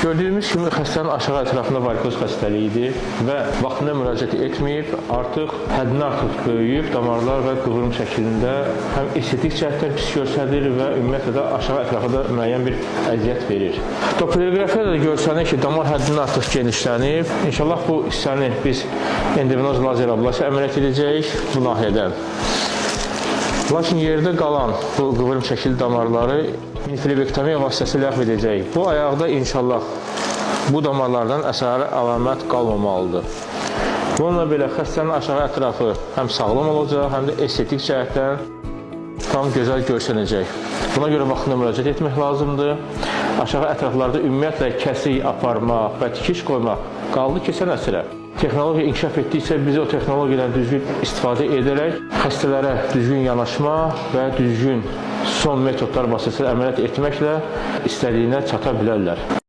Gördüyümüz kimi xəstənin aşağı ətrafında varikoz xəstəliyidir və vaxtında müraciət etməyib, artıq həddindən artıq böyüyüb, damarlar və qıvrım şəklində həm estetik cəhətdən pis görsədir və ümumiyyətlə də aşağı ətrafında müəyyən bir əziyyət verir. Dopplerografiyada da görsənir ki, damar həddindən artıq genişlənib. İnşallah bu hissəni biz endovenoz lazer ablasiya əməliyyat edəcəyik bu nahiyədən. Lakin yerdə qalan bu qıvrım şəkilli damarları miniflebektomiya vasitəsilə ləğv edəcəyik. Bu ayaqda inşallah bu damarlardan əsarı əlamət qalmamalıdır. Bununla belə xəstənin aşağı ətrafı həm sağlam olacaq, həm də estetik cəhətdən tam gözəl görsənəcək. Buna görə vaxtında müraciət etmək lazımdır. Aşağı ətraflarda ümumiyyətlə kəsik aparmaq və tikiş qoymaq qaldı keçən əsrə. Texnologiya inkişaf etdikcə biz o texnologiyadan düzgün istifadə edərək xəstələrə düzgün yanaşma və düzgün son metodlar vasitəsilə əməliyyat etməklə istədiyinə çata bilərlər.